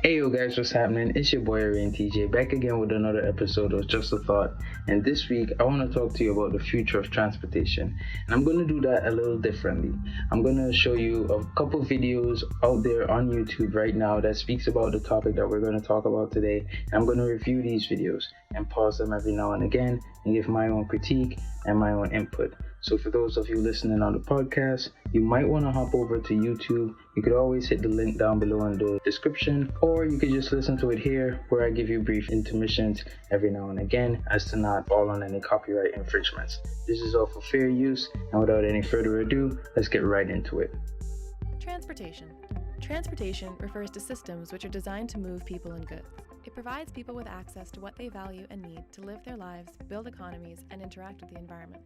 Hey yo guys, what's happening? It's your boy Araine TJ back again with another episode of Just a Thought. And this week I want to talk to you about the future of transportation. And I'm going to do that a little differently. I'm going to show you a couple videos out there on YouTube right now that speaks about the topic that we're going to talk about today. And I'm going to review these videos and pause them every now and again and give my own critique and my own input. So for those of you listening on the podcast, you might want to hop over to YouTube. You could always hit the link down below in the description, or you could just listen to it here where I give you brief intermissions every now and again as to not fall on any copyright infringements. This is all for fair use, and without any further ado, let's get right into it. Transportation. Transportation refers to systems which are designed to move people and goods. It provides people with access to what they value and need to live their lives, build economies, and interact with the environment.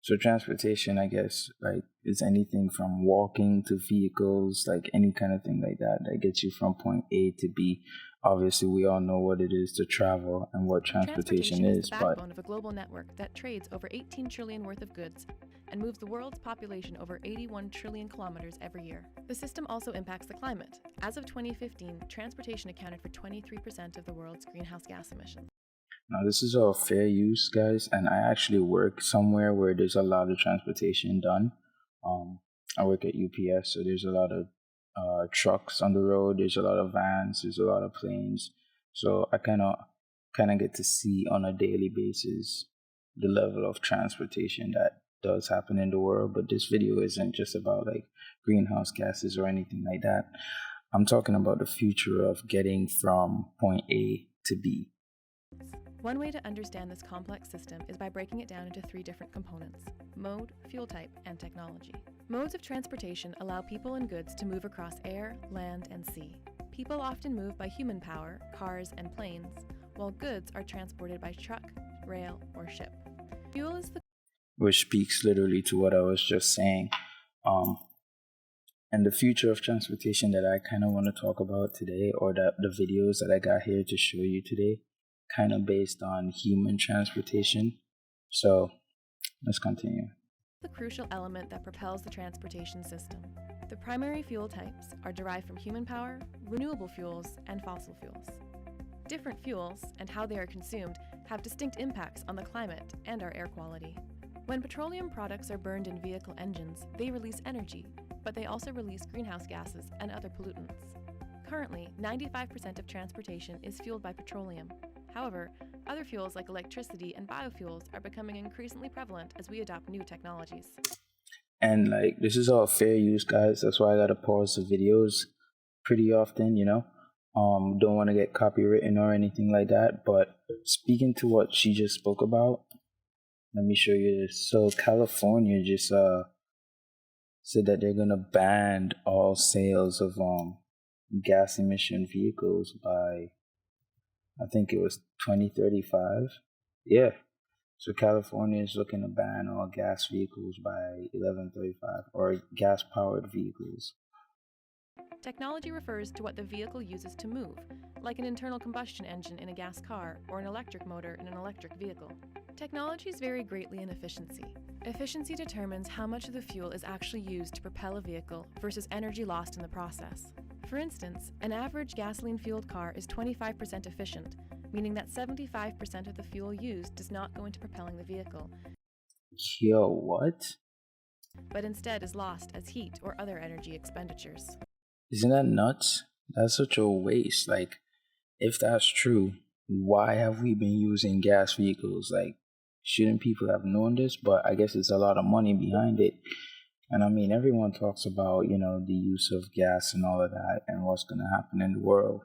So transportation, I guess, like is anything from walking to vehicles, like any kind of thing like that that gets you from point A to B. Obviously, we all know what it is to travel and what transportation is, the but backbone of a global network that trades over 18 trillion worth of goods and moves the world's population over 81 trillion kilometers every year. The system also impacts the climate. As of 2015, transportation accounted for 23% of the world's greenhouse gas emissions. now this is all fair use, guys, and I actually work somewhere where there's a lot of transportation done. I work at UPS, so there's a lot of trucks on the road. There's a lot of vans. There's a lot of planes. So I kind of get to see on a daily basis the level of transportation that does happen in the world. But this video isn't just about like greenhouse gases or anything like that. I'm talking about the future of getting from point A to B. One way to understand this complex system is by breaking it down into three different components: mode, fuel type, and technology. Modes of transportation allow people and goods to move across air, land, and sea. People often move by human power, cars, and planes, while goods are transported by truck, rail, or ship. Fuel is the Which speaks literally to what I was just saying. And the future of transportation that I kind of want to talk about today, or the videos that I got here to show you today, kind of based on human transportation. So let's continue. the crucial element that propels the transportation system. The primary fuel types are derived from human power, renewable fuels, and fossil fuels. Different fuels and how they are consumed have distinct impacts on the climate and our air quality. When petroleum products are burned in vehicle engines, they release energy, but they also release greenhouse gases and other pollutants. Currently, 95% of transportation is fueled by petroleum. However, other fuels like electricity and biofuels are becoming increasingly prevalent as we adopt new technologies. And like this is all fair use, guys. That's why I gotta pause the videos pretty often, Don't want to get copywritten or anything like that. But speaking to what she just spoke about, let me show you this. So California just said that they're gonna ban all sales of gas emission vehicles by, I think it was 2035. Yeah. So California is looking to ban all gas vehicles by 1135, or gas powered vehicles. Technology refers to what the vehicle uses to move, like an internal combustion engine in a gas car or an electric motor in an electric vehicle. Technologies vary greatly in efficiency. Efficiency determines how much of the fuel is actually used to propel a vehicle versus energy lost in the process. For instance, an average gasoline-fueled car is 25% efficient, meaning that 75% of the fuel used does not go into propelling the vehicle, Yo, what? but instead is lost as heat or other energy expenditures. Isn't that nuts? That's such a waste. Like, if that's true, why have we been using gas vehicles? Like, shouldn't people have known this? But I guess there's a lot of money behind it. And I mean, everyone talks about, the use of gas and all of that and what's going to happen in the world.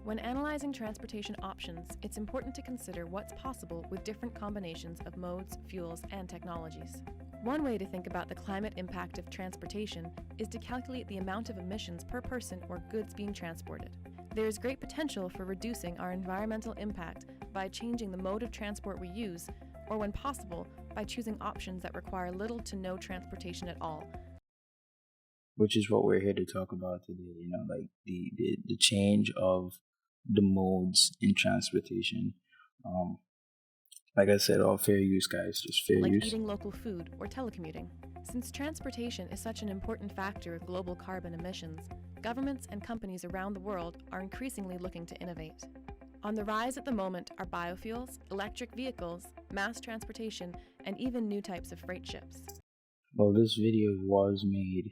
When analyzing transportation options, it's important to consider what's possible with different combinations of modes, fuels, and technologies. One way to think about the climate impact of transportation is to calculate the amount of emissions per person or goods being transported. There is great potential for reducing our environmental impact by changing the mode of transport we use, or when possible, by choosing options that require little to no transportation at all. Which is what we're here to talk about today, like the change of the modes in transportation. Like I said, all fair use, guys, just fair like use. eating local food or telecommuting. Since transportation is such an important factor of global carbon emissions, governments and companies around the world are increasingly looking to innovate. On the rise at the moment are biofuels, electric vehicles, mass transportation, and even new types of freight ships. Well, this video was made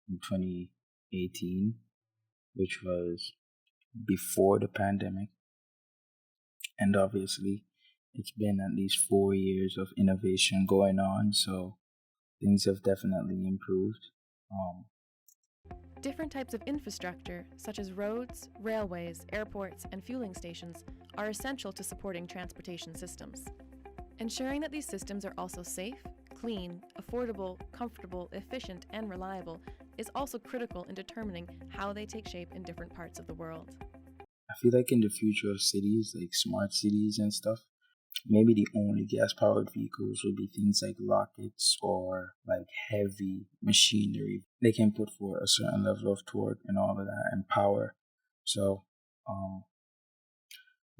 in 2018, which was before the pandemic. And obviously, it's been at least 4 years of innovation going on, so things have definitely improved. Different types of infrastructure, such as roads, railways, airports, and fueling stations, are essential to supporting transportation systems. Ensuring that these systems are also safe, clean, affordable, comfortable, efficient, and reliable is also critical in determining how they take shape in different parts of the world. I feel like in the future of cities, like smart cities and stuff, maybe the only gas-powered vehicles would be things like rockets or like heavy machinery. They can put forth a certain level of torque and all of that and power. So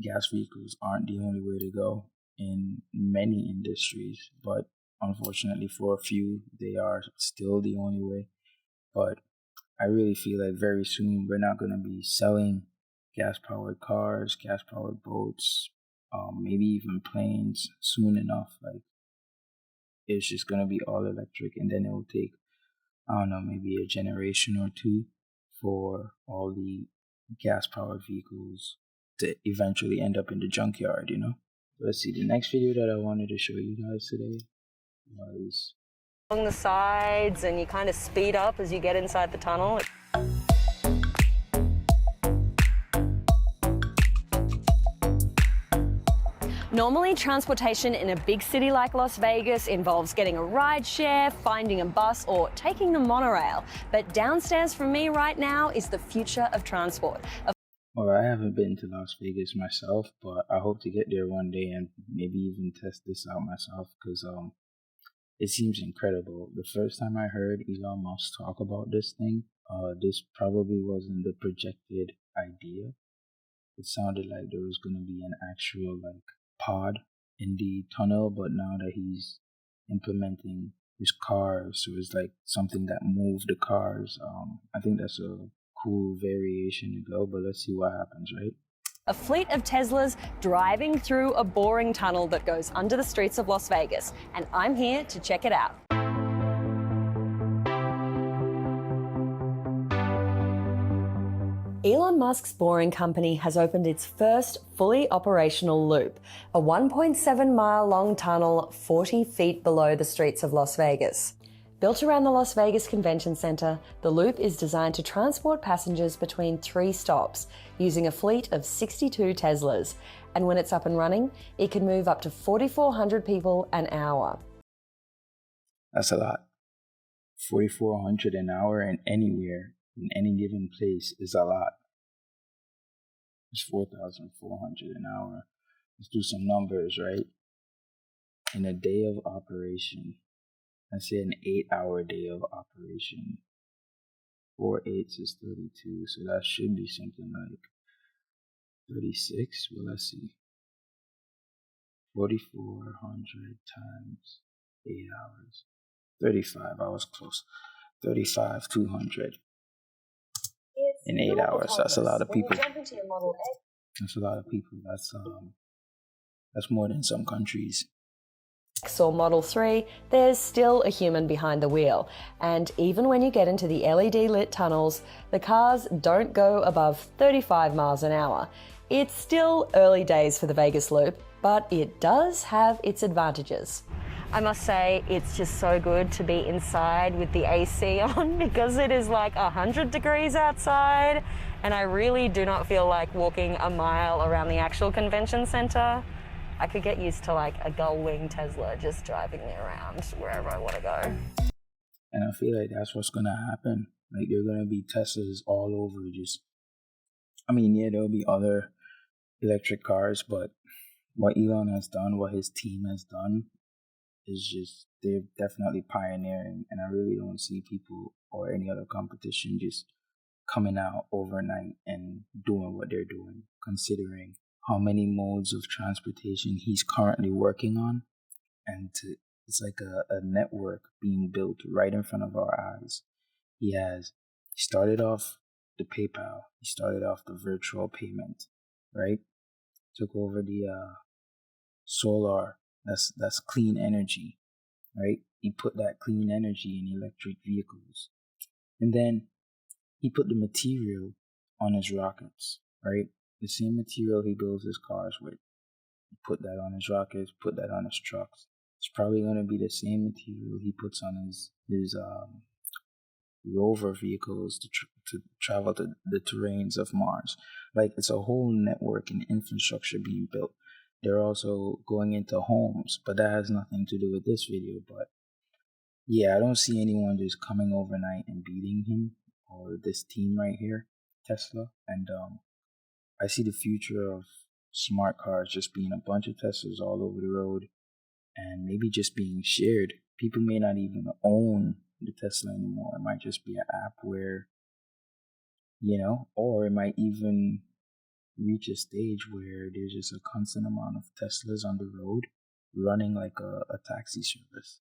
gas vehicles aren't the only way to go in many industries, but unfortunately for a few, they are still the only way. But I really feel like very soon we're not going to be selling gas-powered cars, gas-powered boats, maybe even planes soon enough. Like, it's just going to be all electric, and then it will take, I don't know, maybe a generation or two for all the gas-powered vehicles to eventually end up in the junkyard, you know? Let's see, the next video that I wanted to show you guys today was along the sides, and you kind of speed up as you get inside the tunnel. Normally, transportation in a big city like Las Vegas involves getting a ride share, finding a bus, or taking the monorail. But downstairs from me right now is the future of transport. Well, I haven't been to Las Vegas myself, but I hope to get there one day and maybe even test this out myself, because it seems incredible. The first time I heard Elon Musk talk about this thing, this probably wasn't the projected idea. It sounded like there was going to be an actual like pod in the tunnel, but now that he's implementing his cars, so it's like something that moved the cars. I think that's a cool variation to go, but let's see what happens, right? A fleet of Teslas driving through a boring tunnel that goes under the streets of Las Vegas, and I'm here to check it out. Elon Musk's Boring Company has opened its first fully operational loop, a 1.7 mile long tunnel 40 feet below the streets of Las Vegas. Built around the Las Vegas Convention Center, the loop is designed to transport passengers between 3 stops using a fleet of 62 Teslas. And when it's up and running, it can move up to 4,400 people an hour. That's a lot. 4,400 an hour and anywhere in any given place is a lot. It's 4,400 an hour. Let's do some numbers, right? In a day of operation, let's say an 8-hour day of operation. 4 8s is 32, so that should be something like 36. Well, let's see. 4,400 times 8 hours. 35, I was close. 35,200 in 8 hours. That's a lot of people. That's a lot of people. That's more than some countries. Or Model 3, there's still a human behind the wheel. And even when you get into the LED lit tunnels, the cars don't go above 35 miles an hour. It's still early days for the Vegas Loop, but it does have its advantages. I must say, it's just so good to be inside with the AC on, because it is like 100 degrees outside, and I really do not feel like walking a mile around the actual convention center. I could get used to like a gull-wing Tesla just driving me around wherever I want to go. And I feel like that's what's going to happen. Like, there are going to be Teslas all over. Yeah, there'll be other electric cars, but what Elon has done, what his team has done, is just, they're definitely pioneering. And I really don't see people or any other competition just coming out overnight and doing what they're doing, considering how many modes of transportation he's currently working on. And it's like a network being built right in front of our eyes. He started off the PayPal, he started off the virtual payment, right? Took over the solar, that's clean energy, right? He put that clean energy in electric vehicles. And then he put the material on his rockets, right? The same material he builds his cars with. He put that on his rockets, put that on his trucks. It's probably going to be the same material he puts on his rover vehicles to travel to the terrains of Mars. Like, it's a whole network and infrastructure being built. They're also going into homes, but that has nothing to do with this video. But yeah, I don't see anyone just coming overnight and beating him or this team right here, Tesla. And I see the future of smart cars just being a bunch of Teslas all over the road and maybe just being shared. People may not even own the Tesla anymore. It might just be an app where, or it might even reach a stage where there's just a constant amount of Teslas on the road running like a taxi service.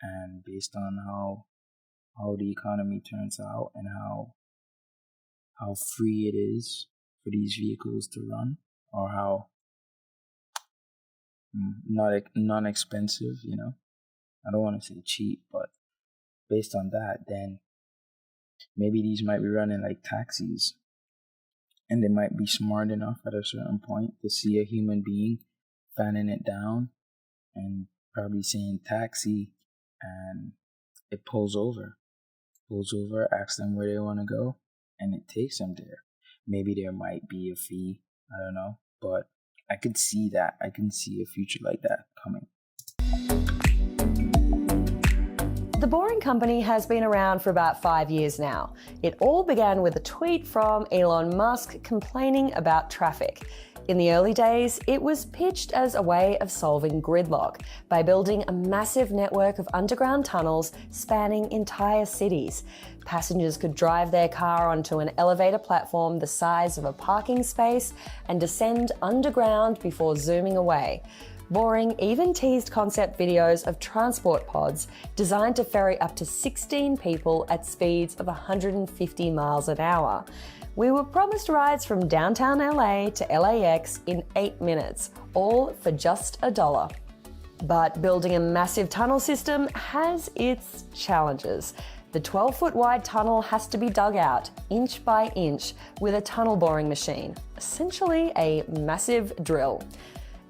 And based on how the economy turns out and how free it is for these vehicles to run, or how non-expensive, I don't want to say cheap, but based on that, then maybe these might be running like taxis, and they might be smart enough at a certain point to see a human being fanning it down and probably saying taxi, and it pulls over, asks them where they want to go, and it takes them there. Maybe there might be a fee, I don't know, but I could see that. I can see a future like that coming. The Boring Company has been around for about 5 years now. It all began with a tweet from Elon Musk complaining about traffic. In the early days, it was pitched as a way of solving gridlock by building a massive network of underground tunnels spanning entire cities. Passengers could drive their car onto an elevator platform the size of a parking space and descend underground before zooming away. Boring even teased concept videos of transport pods designed to ferry up to 16 people at speeds of 150 miles an hour. We were promised rides from downtown LA to LAX in 8 minutes, all for just $1. But building a massive tunnel system has its challenges. The 12-foot wide tunnel has to be dug out, inch by inch, with a tunnel boring machine, essentially a massive drill.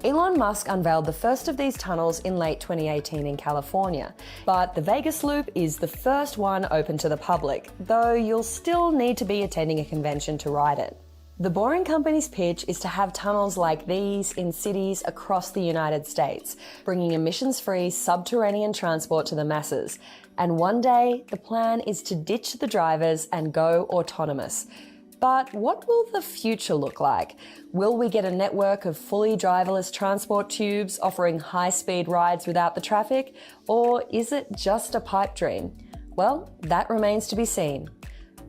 Elon Musk unveiled the first of these tunnels in late 2018 in California, but the Vegas Loop is the first one open to the public, though you'll still need to be attending a convention to ride it. The Boring Company's pitch is to have tunnels like these in cities across the United States, bringing emissions-free subterranean transport to the masses. And one day, the plan is to ditch the drivers and go autonomous. But what will the future look like? Will we get a network of fully driverless transport tubes offering high-speed rides without the traffic? Or is it just a pipe dream? Well, that remains to be seen.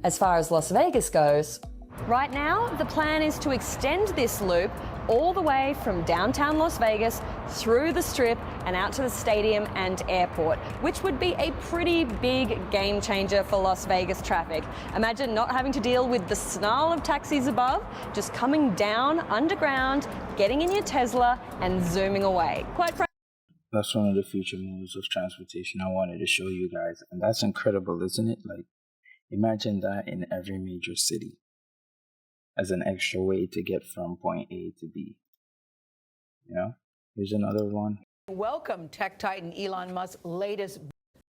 As far as Las Vegas goes, right now, the plan is to extend this loop all the way from downtown Las Vegas through the Strip and out to the stadium and airport, which would be a pretty big game changer for Las Vegas traffic. Imagine not having to deal with the snarl of taxis above, just coming down underground, getting in your Tesla and zooming away. Quite frankly, that's one of the future modes of transportation I wanted to show you guys. And that's incredible, isn't it? Like, imagine that in every major city as an extra way to get from point A to B. Here's another one. Welcome tech titan Elon Musk's latest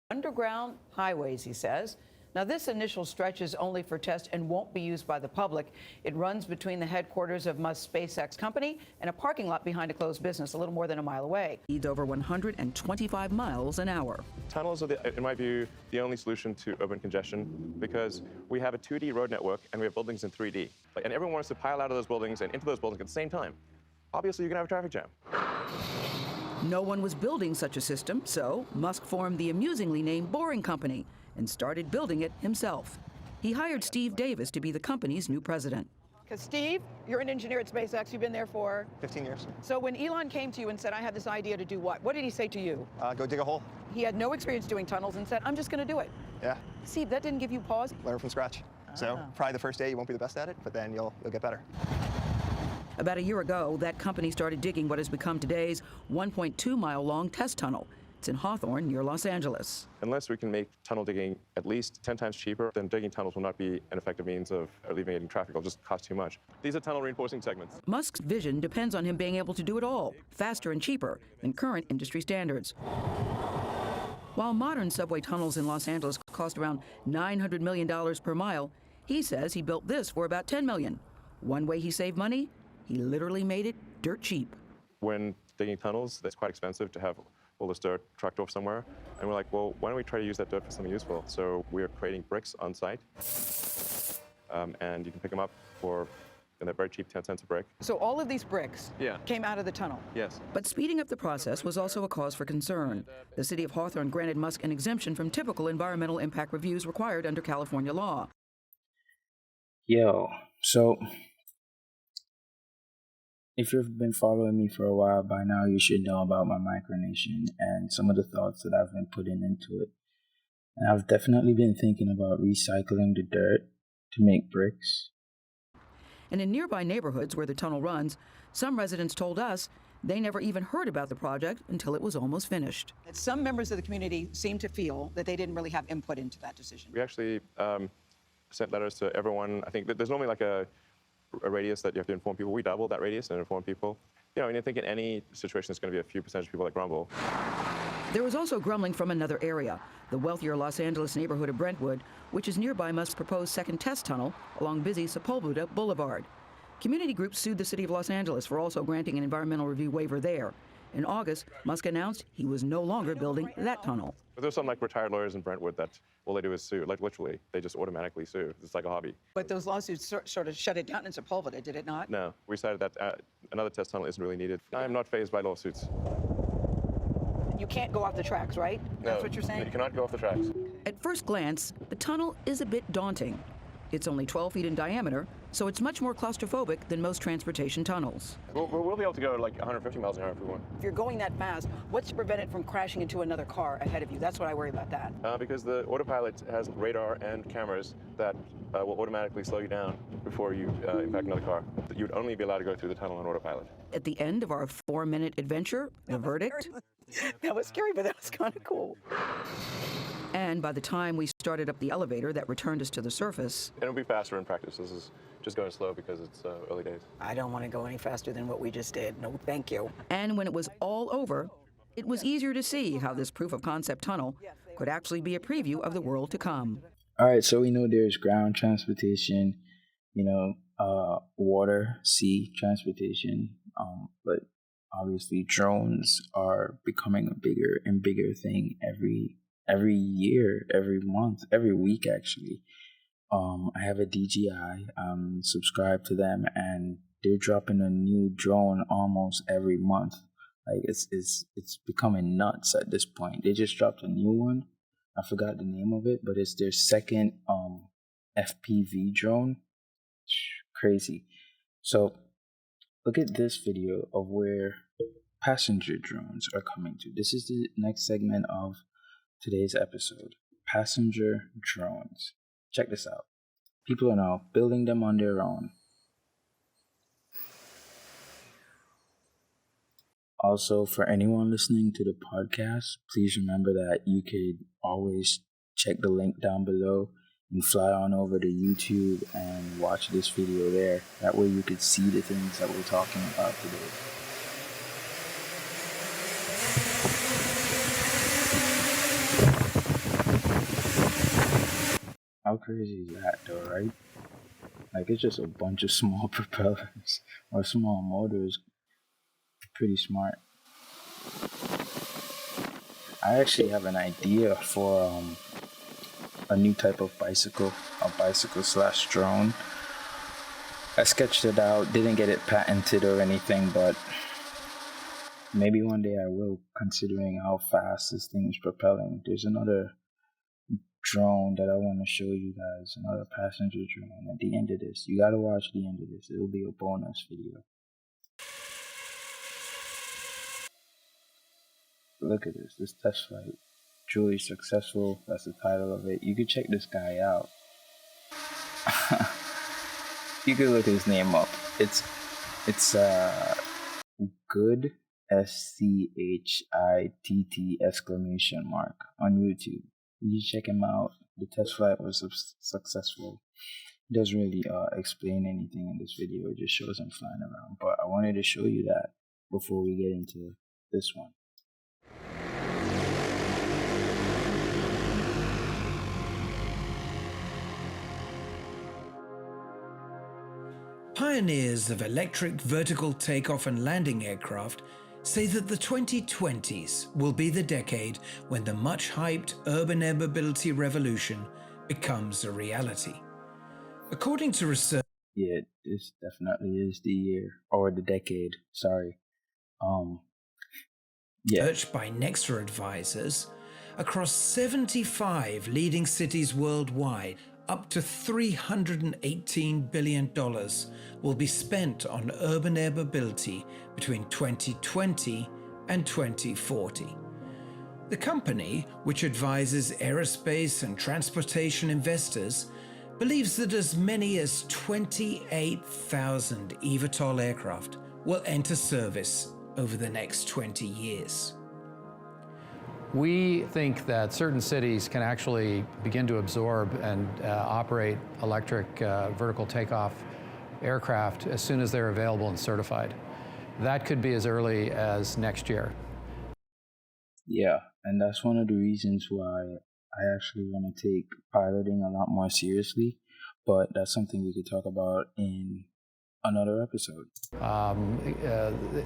underground highways, he says. Now, this initial stretch is only for test and won't be used by the public. It runs between the headquarters of Musk's SpaceX company and a parking lot behind a closed business a little more than a mile away. Speeds over 125 miles an hour. Tunnels are, in my view, the only solution to urban congestion because we have a 2D road network and we have buildings in 3D. And everyone wants to pile out of those buildings and into those buildings at the same time. Obviously, you're going to have a traffic jam. No one was building such a system, so Musk formed the amusingly named Boring Company and started building it himself. He hired Steve Davis to be the company's new president. Because Steve, you're an engineer at SpaceX. You've been there for 15 years. So when Elon came to you and said, I have this idea to do what did he say to you? Go dig a hole. He had no experience doing tunnels and said, I'm just going to do it. Yeah. Steve, that didn't give you pause? Learn from scratch. So probably the first day you won't be the best at it, but then you'll get better. About a year ago, that company started digging what has become today's 1.2-mile-long test tunnel. It's in Hawthorne, near Los Angeles. Unless we can make tunnel digging at least 10 times cheaper, then digging tunnels will not be an effective means of alleviating traffic. It'll just cost too much. These are tunnel reinforcing segments. Musk's vision depends on him being able to do it all, faster and cheaper than current industry standards. While modern subway tunnels in Los Angeles cost around $900 million per mile, he says he built this for about $10 million. One way he saved money, he literally made it dirt cheap. When digging tunnels, it's quite expensive to have all this dirt trucked off somewhere. And we're like, well, why don't we try to use that dirt for something useful? So we're creating bricks on site, and you can pick them up for they're very cheap, 10 cents a brick. So all of these bricks came out of the tunnel? Yes. But speeding up the process was also a cause for concern. The city of Hawthorne granted Musk an exemption from typical environmental impact reviews required under California law. Yo, so if you've been following me for a while by now, you should know about my micronation and some of the thoughts that I've been putting into it. And I've definitely been thinking about recycling the dirt to make bricks. And in nearby neighborhoods where the tunnel runs, some residents told us they never even heard about the project until it was almost finished. Some members of the community seem to feel that they didn't really have input into that decision. We actually sent letters to everyone. I think that there's normally like a radius that you have to inform people. We doubled that radius and informed people. You know, and I think in any situation, there's going to be a few percentage of people that grumble. There was also grumbling from another area, the wealthier Los Angeles neighborhood of Brentwood, which is nearby Musk's proposed second test tunnel along busy Sepulveda Boulevard. Community groups sued the city of Los Angeles for also granting an environmental review waiver there. In August, Musk announced he was no longer building that tunnel. But there's some like retired lawyers in Brentwood that all they do is sue, like literally, they just automatically sue. It's like a hobby. But those lawsuits sort of shut it down in Sepulveda, did it not? No, we decided that another test tunnel isn't really needed. I am not fazed by lawsuits. You can't go off the tracks, right? No, that's what you're saying? You cannot go off the tracks. At first glance, the tunnel is a bit daunting. It's only 12 feet in diameter, so it's much more claustrophobic than most transportation tunnels. We'll be able to go like 150 miles an hour if we want. If you're going that fast, what's to prevent it from crashing into another car ahead of you? That's what I worry about that. Because the autopilot has radar and cameras that will automatically slow you down before you impact another car. You would only be allowed to go through the tunnel on autopilot. At the end of our 4-minute adventure, the verdict? That was scary, but that was kind of cool. And by the time we started up the elevator that returned us to the surface... It'll be faster in practice. This is just going slow because it's early days. I don't want to go any faster than what we just did. No, thank you. And when it was all over, it was easier to see how this proof-of-concept tunnel could actually be a preview of the world to come. All right, so we know there's ground transportation, water, sea transportation, but obviously drones are becoming a bigger and bigger thing every year, every month, every week actually. I have a DJI, subscribed to them, and they're dropping a new drone almost every month. Like it's becoming nuts at this point. They just dropped a new one. I forgot the name of it, but it's their second FPV drone. Crazy. So look at this video of where passenger drones are coming to. This is the next segment of today's episode. Passenger drones. Check this out. People are now building them on their own. Also, for anyone listening to the podcast, please remember that you could always check the link down below and fly on over to YouTube and watch this video there. That way you could see the things that we're talking about today. How crazy is that though, right? Like it's just a bunch of small propellers or small motors. Pretty smart. I actually have an idea for a new type of bicycle, a bicycle/drone. I sketched it out, didn't get it patented or anything, but maybe one day I will, considering how fast this thing is propelling. There's another drone that I want to show you guys, another passenger drone. At the end of this, you gotta watch the end of this. It'll be a bonus video. Look at this test flight. Truly successful. That's the title of it. You can check this guy out. You can look his name up. It's good SCHITT exclamation mark on YouTube. You check him out. The test flight was successful. He doesn't really explain anything in this video. It just shows him flying around. But I wanted to show you that before we get into this one. Pioneers of electric vertical takeoff and landing aircraft say that the 2020s will be the decade when the much-hyped urban air mobility revolution becomes a reality. According to research... Yeah, this definitely is the year, or the decade, sorry. Research by Nexa Advisors, across 75 leading cities worldwide, up to $318 billion will be spent on urban air mobility between 2020 and 2040. The company, which advises aerospace and transportation investors, believes that as many as 28,000 evtol aircraft will enter service over the next 20 years. We think that certain cities can actually begin to absorb and operate electric vertical takeoff aircraft as soon as they're available and certified. That could be as early as next year. Yeah, and that's one of the reasons why I actually want to take piloting a lot more seriously, but that's something we could talk about in another episode.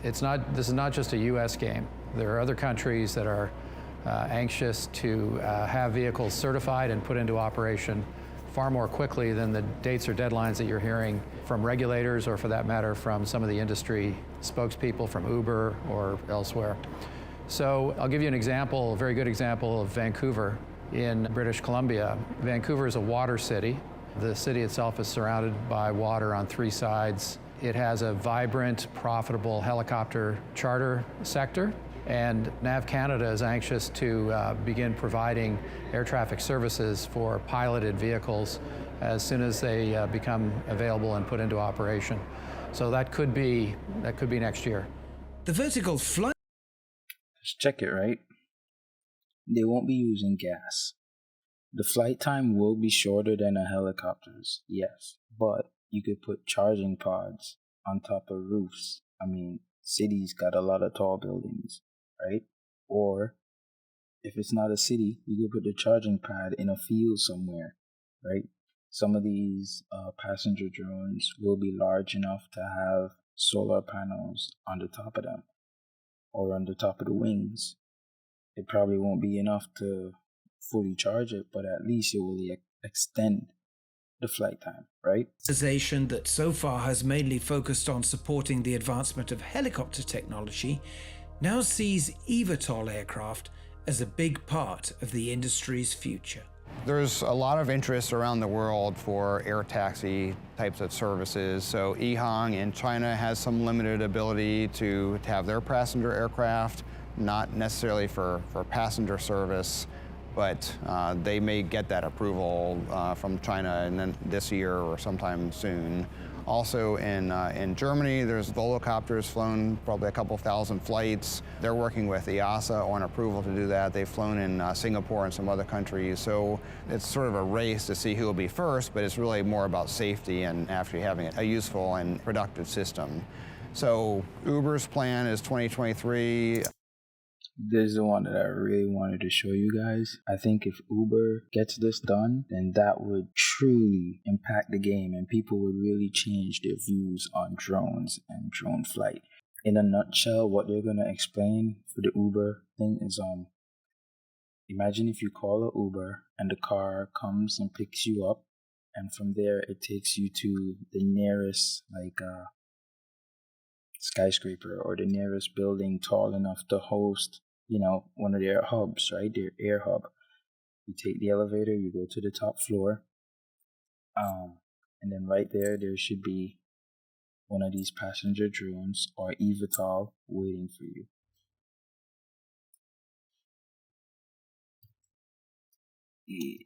This is not just a U.S. game. There are other countries that are anxious to have vehicles certified and put into operation far more quickly than the dates or deadlines that you're hearing from regulators, or for that matter from some of the industry spokespeople from Uber or elsewhere. So I'll give you an example, a very good example of Vancouver in British Columbia. Vancouver is a water city. The city itself is surrounded by water on three sides. It has a vibrant, profitable helicopter charter sector. And NAV Canada is anxious to begin providing air traffic services for piloted vehicles as soon as they become available and put into operation. So that could be next year. The vertical flight... Let's check it, right? They won't be using gas. The flight time will be shorter than a helicopter's, yes, but you could put charging pods on top of roofs. I mean, cities got a lot of tall buildings, right? Or if it's not a city, you could put the charging pad in a field somewhere, right? Some of these passenger drones will be large enough to have solar panels on the top of them or on the top of the wings. It probably won't be enough to fully charge it, but at least it will extend the flight time, right? Organization that so far has mainly focused on supporting the advancement of helicopter technology now sees evtol aircraft as a big part of the industry's future. There's a lot of interest around the world for air taxi types of services. So EHang in China has some limited ability to have their passenger aircraft, not necessarily for passenger service, but they may get that approval from China and then this year or sometime soon. Also in Germany, there's Volocopters flown probably a couple thousand flights. They're working with EASA on approval to do that. They've flown in Singapore and some other countries. So it's sort of a race to see who will be first, but it's really more about safety and actually having a useful and productive system. So Uber's plan is 2023. This is the one that I really wanted to show you guys. I think if Uber gets this done, then that would truly impact the game and people would really change their views on drones and drone flight. In a nutshell, what they're going to explain for the Uber thing is, imagine if you call an Uber and the car comes and picks you up, and from there it takes you to the nearest skyscraper or the nearest building tall enough to host, one of their hubs, right? Their air hub. You take the elevator, you go to the top floor, and then right there should be one of these passenger drones or evtol waiting for you. It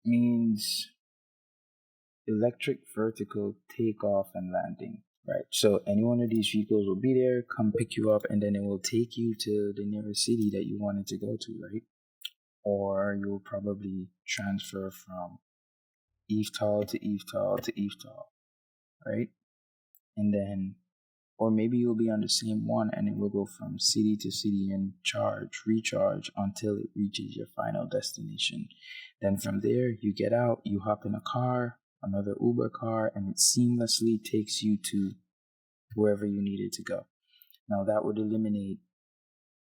means electric vertical takeoff and landing, right? So any one of these vehicles will be there, come pick you up, and then it will take you to the nearest city that you wanted to go to, right? Or you'll probably transfer from evtol to evtol to evtol, right? And then, or maybe you'll be on the same one and it will go from city to city and recharge until it reaches your final destination. Then from there, you get out, you hop in a car, another Uber car, and it seamlessly takes you to wherever you needed to go. Now that would eliminate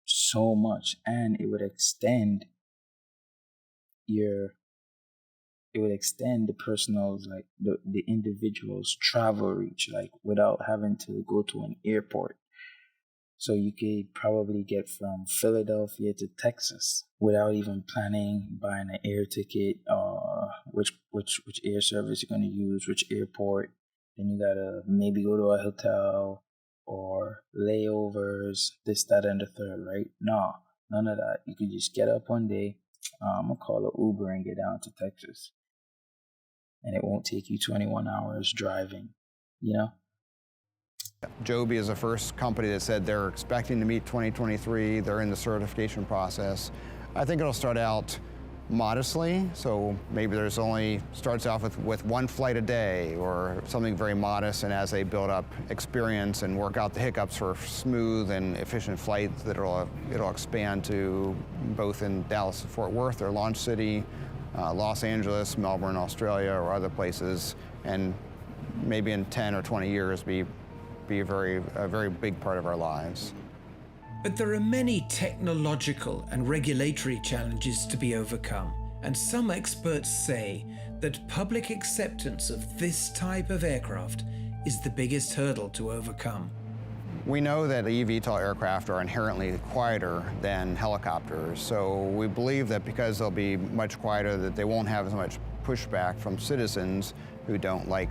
so much, and it would extend the personal's, like the individual's travel reach, like without having to go to an airport. So you could probably get from Philadelphia to Texas without even planning, buying an air ticket, which air service you're going to use, which airport. Then you gotta maybe go to a hotel or layovers, this, that, and the third, right? No, none of that. You could just get up one day, I'm gonna call an Uber and get down to Texas. And it won't take you 21 hours driving, you know? Joby is the first company that said they're expecting to meet 2023. They're in the certification process. I think it'll start out modestly, so maybe starts off with one flight a day or something very modest, and as they build up experience and work out the hiccups for smooth and efficient flights, that it'll expand to both in Dallas and Fort Worth, their launch city, Los Angeles, Melbourne, Australia, or other places, and maybe in 10 or 20 years be a very big part of our lives. But there are many technological and regulatory challenges to be overcome, and some experts say that public acceptance of this type of aircraft is the biggest hurdle to overcome. We know that eVTOL aircraft are inherently quieter than helicopters, so we believe that because they'll be much quieter, that they won't have as much pushback from citizens who don't like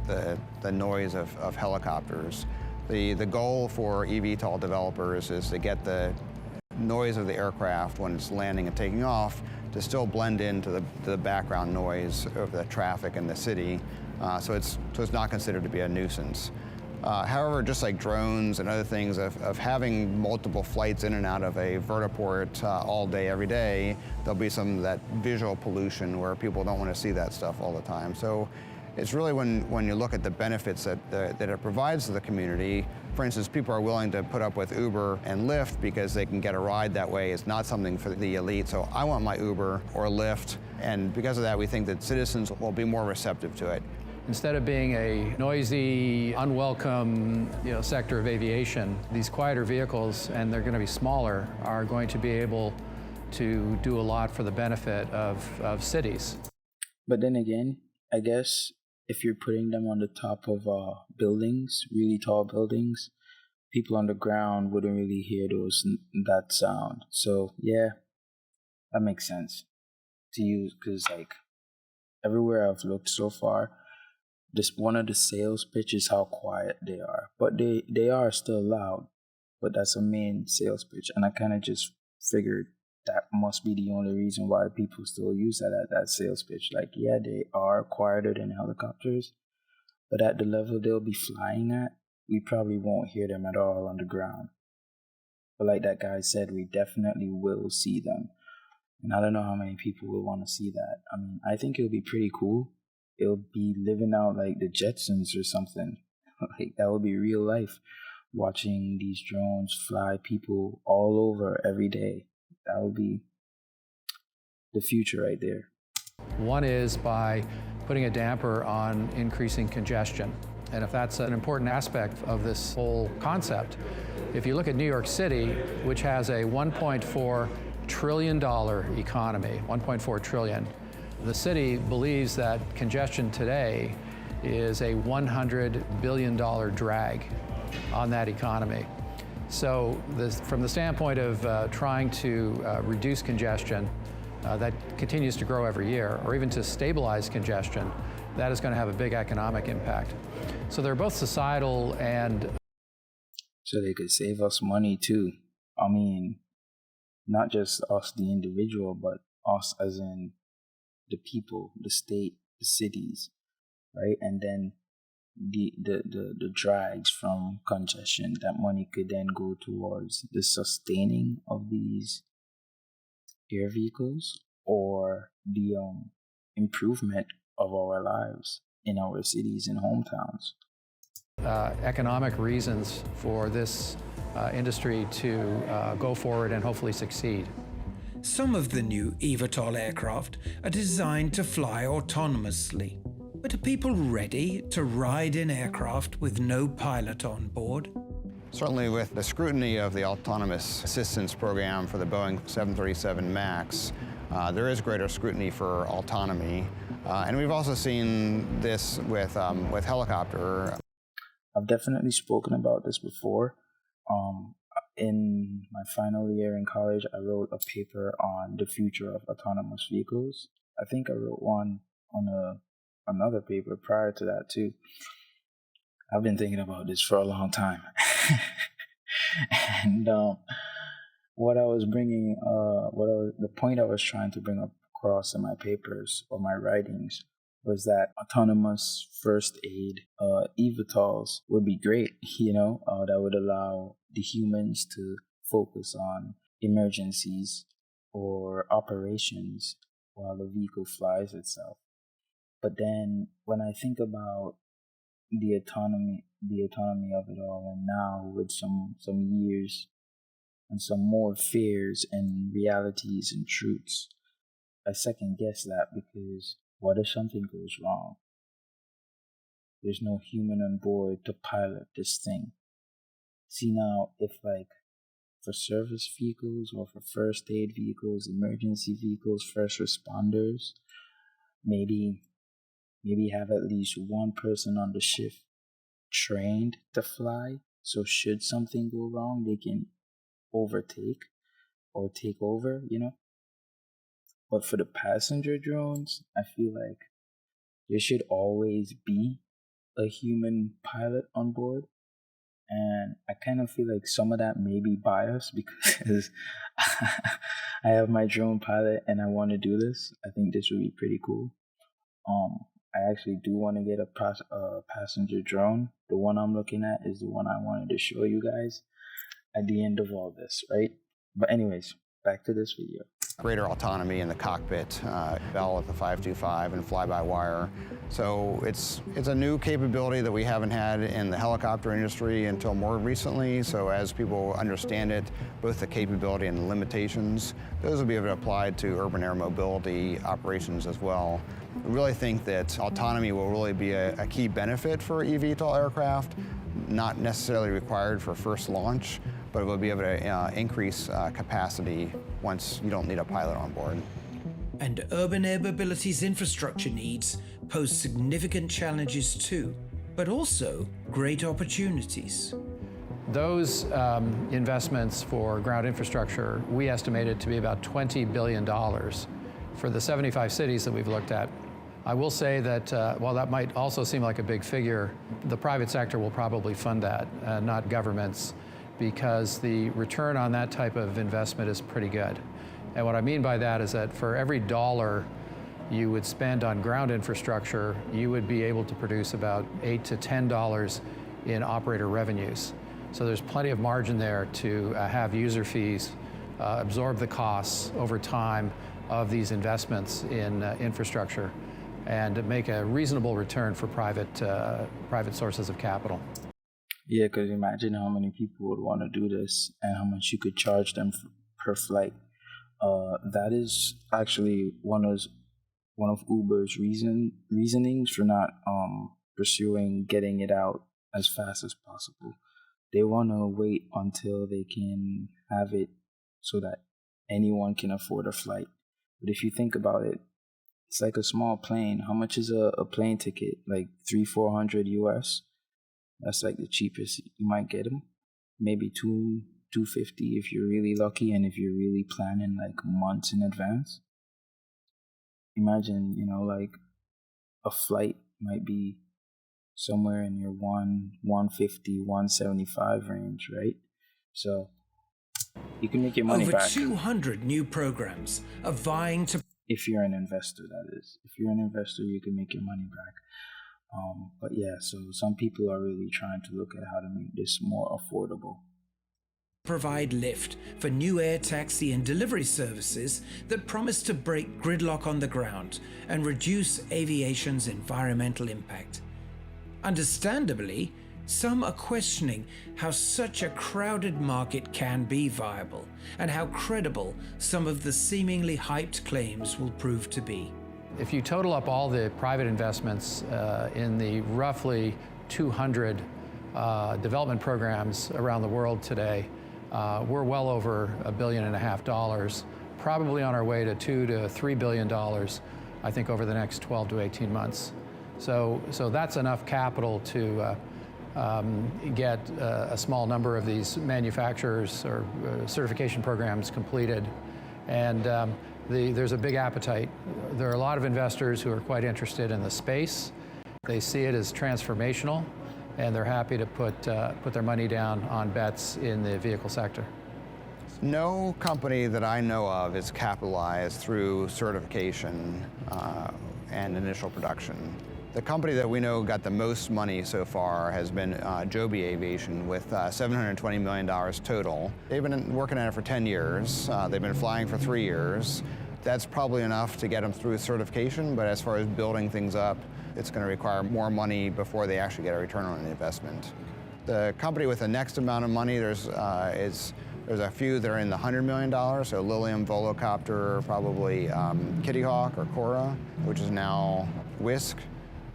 the noise of helicopters. The goal for eVTOL developers is to get the noise of the aircraft when it's landing and taking off to still blend into the background noise of the traffic in the city, so it's not considered to be a nuisance. However, just like drones and other things, of having multiple flights in and out of a vertiport all day, every day, there'll be some of that visual pollution where people don't want to see that stuff all the time. So it's really when you look at the benefits that it provides to the community. For instance, people are willing to put up with Uber and Lyft because they can get a ride that way. It's not something for the elite. So I want my Uber or Lyft, and because of that, we think that citizens will be more receptive to it. Instead of being a noisy, unwelcome sector of aviation, these quieter vehicles, and they're going to be smaller, are going to be able to do a lot for the benefit of cities. But then again, I guess if you're putting them on the top of buildings, really tall buildings, people on the ground wouldn't really hear that sound. So yeah, that makes sense to use, because like everywhere I've looked so far, one of the sales pitch is how quiet they are, but they are still loud. But that's a main sales pitch, and I kind of just figured that must be the only reason why people still use that sales pitch. Like, yeah, they are quieter than helicopters, but at the level they'll be flying at, we probably won't hear them at all on the ground. But like that guy said, we definitely will see them. And I don't know how many people will want to see that. I mean, I think it'll be pretty cool. It'll be living out like the Jetsons or something. Like, that would be real life, watching these drones fly people all over every day. That would be the future right there. One is by putting a damper on increasing congestion. And if that's an important aspect of this whole concept, if you look at New York City, which has a $1.4 trillion economy, 1.4 trillion, the city believes that congestion today is a $100 billion drag on that economy. So from the standpoint of trying to reduce congestion, that continues to grow every year, or even to stabilize congestion, that is going to have a big economic impact. So they're both societal and... So they could save us money too. I mean, not just us, the individual, but us as in the people, the state, the cities, right? And then the drags from congestion, that money could then go towards the sustaining of these air vehicles or the improvement of our lives in our cities and hometowns. Economic reasons for this industry to go forward and hopefully succeed. Some of the new evtol aircraft are designed to fly autonomously. But are people ready to ride in aircraft with no pilot on board? Certainly with the scrutiny of the Autonomous Assistance Program for the Boeing 737 MAX, there is greater scrutiny for autonomy. And we've also seen this with helicopter. I've definitely spoken about this before. In my final year in college, I wrote a paper on the future of autonomous vehicles. I think I wrote one on another paper prior to that too. I've been thinking about this for a long time. And what I was bringing, the point I was trying to bring across in my papers or my writings was that autonomous first aid evtols would be great, that would allow the humans to focus on emergencies or operations while the vehicle flies itself. But then when I think about the autonomy of it all, and now with some years and some more fears and realities and truths, I second guess that, because what if something goes wrong? There's no human on board to pilot this thing. See, now, if for service vehicles or for first aid vehicles, emergency vehicles, first responders, maybe have at least one person on the shift trained to fly, so should something go wrong, they can overtake or take over, But for the passenger drones, I feel like there should always be a human pilot on board. And I kind of feel like some of that may be biased because I have my drone pilot and I want to do this. I think this would be pretty cool. I actually do want to get a passenger drone. The one I'm looking at is the one I wanted to show you guys at the end of all this, right? But anyways, back to this video. Greater autonomy in the cockpit, Bell with the 525 and fly-by-wire. So it's a new capability that we haven't had in the helicopter industry until more recently. So as people understand it, both the capability and the limitations, those will be able to apply to urban air mobility operations as well. We really think that autonomy will really be a key benefit for eVTOL aircraft, not necessarily required for first launch, but it will be able to increase capacity once you don't need a pilot on board. And urban air mobility's infrastructure needs pose significant challenges too, but also great opportunities. Those investments for ground infrastructure, we estimated to be about $20 billion for the 75 cities that we've looked at. I will say that while that might also seem like a big figure, the private sector will probably fund that, not governments, because the return on that type of investment is pretty good. And what I mean by that is that for every dollar you would spend on ground infrastructure, you would be able to produce about $8 to $10 in operator revenues. So there's plenty of margin there to have user fees, absorb the costs over time of these investments in infrastructure, and make a reasonable return for private sources of capital. Yeah, because imagine how many people would want to do this and how much you could charge them per flight. That is actually one of Uber's reasonings for not pursuing getting it out as fast as possible. They want to wait until they can have it so that anyone can afford a flight. But if you think about it, it's like a small plane. How much is a plane ticket? Like $300-400 US? That's like the cheapest you might get them. maybe 250 if you're really lucky, and if you're really planning like months in advance. Imagine, like a flight might be somewhere in your 150, 175 range, right? So you can make your money Over back. 200 new programs are vying to... If you're an investor, that is. If you're an investor, you can make your money back. But yeah, so some people are really trying to look at how to make this more affordable. Provide lift for new air taxi and delivery services that promise to break gridlock on the ground and reduce aviation's environmental impact. Understandably, some are questioning how such a crowded market can be viable and how credible some of the seemingly hyped claims will prove to be. If you total up all the private investments in the roughly 200 development programs around the world today, we're well over $1.5 billion, probably on our way to $2 to $3 billion, I think, over the next 12 to 18 months. So that's enough capital to get a small number of these manufacturers or certification programs completed. And there's a big appetite. There are a lot of investors who are quite interested in the space. They see it as transformational, and they're happy to put their money down on bets in the vehicle sector. No company that I know of is capitalized through certification and initial production. The company that we know got the most money so far has been Joby Aviation with $720 million total. They've been working on it for 10 years. They've been flying for 3 years. That's probably enough to get them through certification, but as far as building things up, it's going to require more money before they actually get a return on the investment. The company with the next amount of money, there's a few that are in the $100 million, so Lilium, Volocopter, probably Kitty Hawk or Cora, which is now Whisk.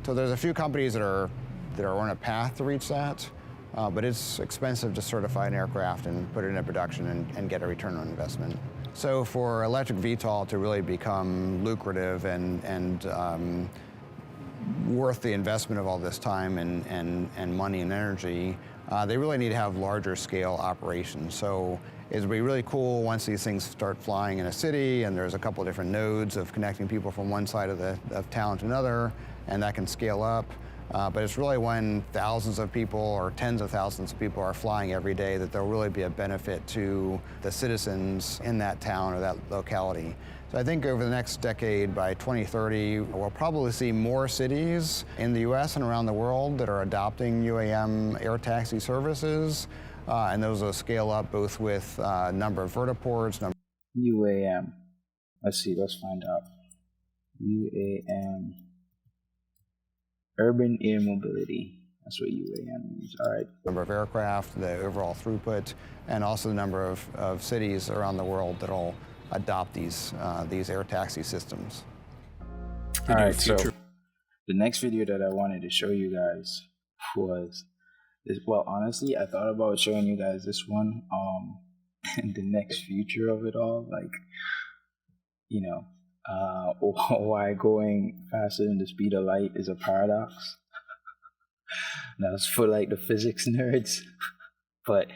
So there's a few companies that are on a path to reach that, but it's expensive to certify an aircraft and put it into production and get a return on investment. So for electric VTOL to really become lucrative and worth the investment of all this time and money and energy, they really need to have larger scale operations. So it'd be really cool once these things start flying in a city and there's a couple of different nodes of connecting people from one side of town to another, and that can scale up. But it's really when thousands of people or tens of thousands of people are flying every day that there'll really be a benefit to the citizens in that town or that locality. So I think over the next decade, by 2030, we'll probably see more cities in the US and around the world that are adopting UAM air taxi services, and those will scale up both with number of vertiports. UAM. Let's find out. UAM. Urban air mobility. That's what UAM means. All right. Number of aircraft, the overall throughput, and also the number of cities around the world that'll adopt these air taxi systems. All right, so the next video that I wanted to show you guys was this. Well, honestly, I thought about showing you guys this one, and the next future of it all, like, why going faster than the speed of light is a paradox. That's for like the physics nerds. But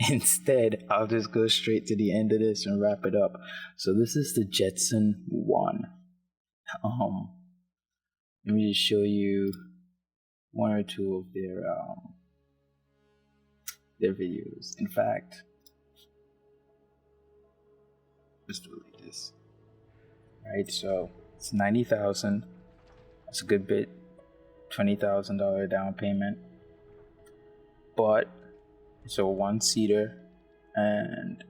instead, I'll just go straight to the end of this and wrap it up. So this is the Jetson 1. Let me just show you one or two of their videos. In fact, let's do it like this. Right, so it's $90,000. That's a good bit. $20,000 down payment. But it's a one-seater, and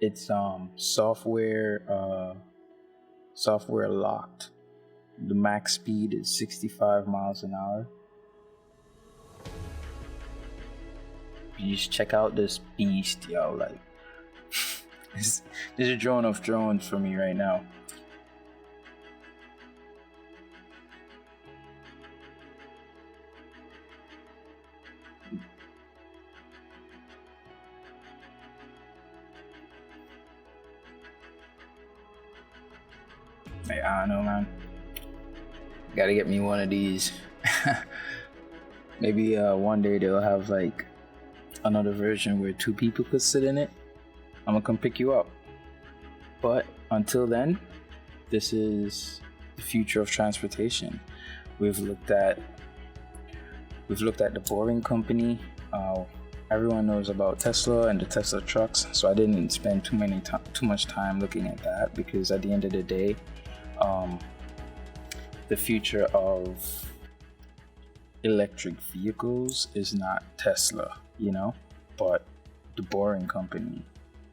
it's software locked. The max speed is 65 miles an hour. You just check out this beast, yo. Like, this is a drone of drones for me right now. Like, I don't know, man. Gotta get me one of these. Maybe one day they'll have like another version where 2 people could sit in it, I'm gonna come pick you up. But until then, this is the future of transportation. We've looked at the Boring Company. Everyone knows about Tesla and the Tesla trucks, so I didn't spend too much time looking at that, because at the end of the day, the future of electric vehicles is not Tesla, but the Boring Company.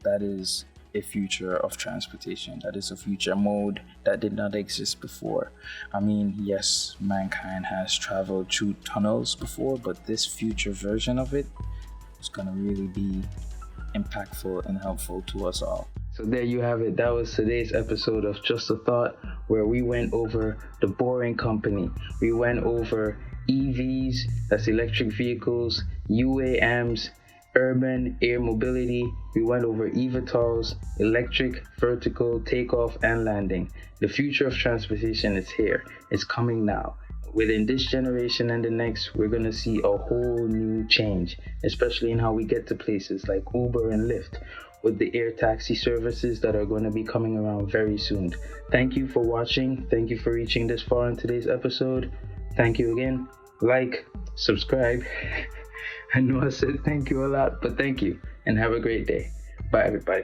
That is a future of transportation. That is a future mode that did not exist before. I mean, yes, mankind has traveled through tunnels before, but this future version of it is gonna really be impactful and helpful to us all. So there you have it. That was today's episode of Just a Thought, where we went over the Boring Company. We went over EVs, that's electric vehicles, UAMs, urban air mobility. We went over evtols, electric vertical takeoff and landing. The future of transportation is here. It's coming now. Within this generation and the next, we're going to see a whole new change, especially in how we get to places like Uber and Lyft, with the air taxi services that are going to be coming around very soon. Thank you for watching. Thank you for reaching this far in today's episode. Thank you again. Like, subscribe. I know I said thank you a lot, but thank you, and have a great day. Bye, everybody.